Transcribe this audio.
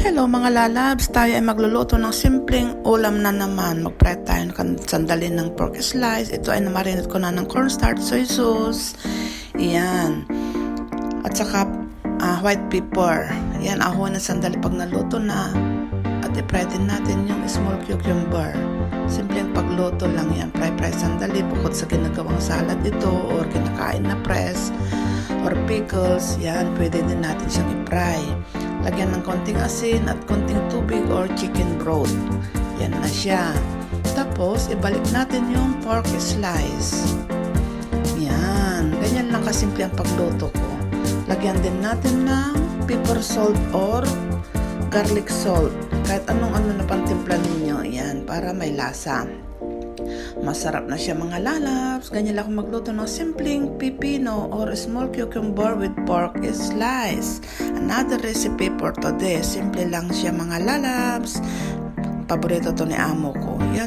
Hello mga lalabs, tayo ay magluluto ng simpleng ulam na naman. Mag-fry tayo ng sandali ng pork slice. Ito ay namarinate ko na ng cornstarch, soy sauce. Iyan. At saka white pepper. Iyan, ahoy na sandali pag naluto na. At i-fry din natin yung small cucumber. Simpleng pagluto lang yan. Fry sandali bukod sa ginagawang salad ito or kinakain na press or pickles. Yan, pwede din natin siyang i-fry. Lagyan ng konting asin at konting tubig or chicken broth. Yan na siya. Tapos, ibalik natin yung pork slice. Yan. Ganyan lang kasimple ang pagluto ko. Lagyan din natin ng pepper salt or garlic salt. Kahit anong na pantimpla ninyo. Yan, para may lasa. Masarap na siya mga lalabs. Ganyan lang ako magluto ng simpleng pipino or small cucumber with pork slice. Another recipe for today. Simple lang siya mga lalabs. Paborito to ni amo ko. Yan.